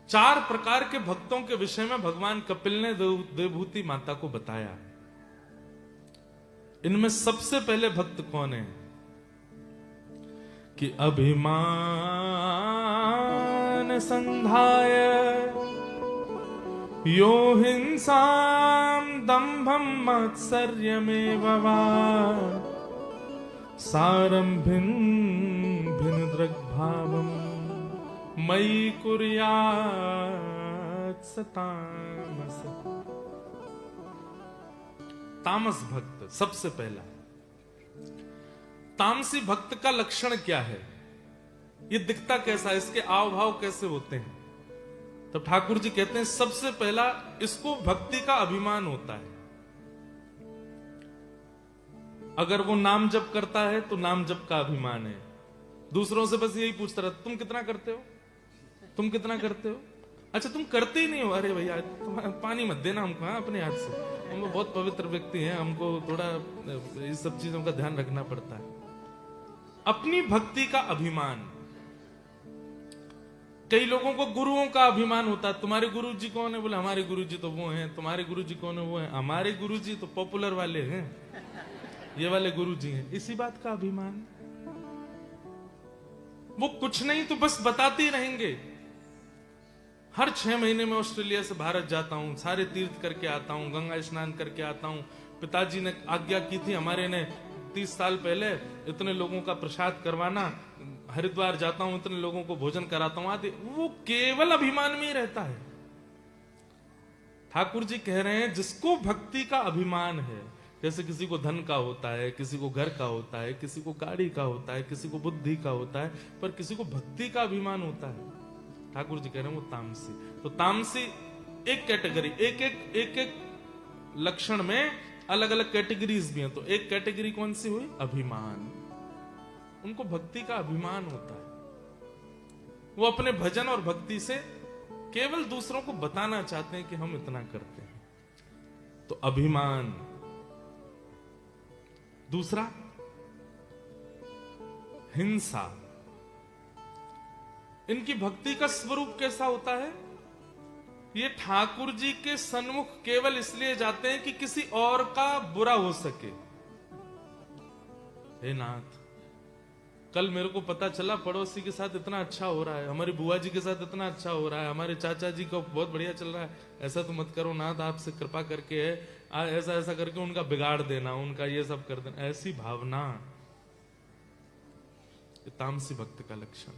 4 प्रकार के भक्तों के विषय में भगवान कपिल ने देवभूति माता को बताया। इनमें सबसे पहले भक्त कौन है कि अभिमान संधाय यो हिंसाम दंभम मात्सर्यमेव वा सारंभिन भिन्न दृग्भावम मयि कुर्यात् सतामस। तामस भक्त सबसे पहला। तामसी भक्त का लक्षण क्या है, ये दिखता कैसा है, इसके आव भाव कैसे होते हैं? तो ठाकुर जी कहते हैं सबसे पहला इसको भक्ति का अभिमान होता है। अगर वो नाम जप करता है तो नाम जप का अभिमान है। दूसरों से बस यही पूछता रहता, तुम कितना करते हो, तुम कितना करते हो, अच्छा तुम करते ही नहीं हो, अरे भैया तुम पानी मत देना हमको, हाँ अपने हाथ से, हम बहुत पवित्र व्यक्ति हैं, हमको थोड़ा इस सब चीजों का ध्यान रखना पड़ता है। अपनी भक्ति का अभिमान। कई लोगों को गुरुओं का अभिमान होता है, तुम्हारे गुरु जी कौन है, बोले हमारे गुरु जी तो वो हैं, तुम्हारे गुरु जी कौन है, वो है, हमारे गुरु जी तो पॉपुलर वाले हैं, ये वाले गुरु जी हैं, इसी बात का अभिमान। वो कुछ नहीं तो बस बताते ही रहेंगे। हर 6 महीने में ऑस्ट्रेलिया से भारत जाता हूं, सारे तीर्थ करके आता हूं, गंगा स्नान करके आता हूं, पिताजी ने आज्ञा की थी हमारे ने 30 साल पहले इतने लोगों का प्रसाद करवाना, हरिद्वार जाता हूं, इतने लोगों को भोजन कराता हूं आदि। वो केवल अभिमान में ही रहता है। ठाकुर जी कह रहे हैं जिसको भक्ति का अभिमान है, जैसे किसी को धन का होता है, किसी को घर का होता है, किसी को गाड़ी का होता है, किसी को बुद्धि का होता है, पर किसी को भक्ति का अभिमान होता है, ठाकुर जी कह रहे हैं वो तामसी। तो तामसी एक कैटेगरी, एक एक लक्षण में अलग अलग कैटेगरीज भी हैं। तो एक कैटेगरी कौन सी हुई, अभिमान। उनको भक्ति का अभिमान होता है, वो अपने भजन और भक्ति से केवल दूसरों को बताना चाहते हैं कि हम इतना करते हैं। तो अभिमान। दूसरा हिंसा। इनकी भक्ति का स्वरूप कैसा होता है, ये ठाकुर जी के सन्मुख केवल इसलिए जाते हैं कि किसी और का बुरा हो सके। हे नाथ, कल मेरे को पता चला पड़ोसी के साथ इतना अच्छा हो रहा है, हमारी बुआ जी के साथ इतना अच्छा हो रहा है, हमारे चाचा जी को बहुत बढ़िया चल रहा है, ऐसा तो मत करो नाथ, आपसे कृपा करके है, ऐसा ऐसा करके उनका बिगाड़ देना, उनका ये सब कर देना, ऐसी भावना तामसी भक्त का लक्षण।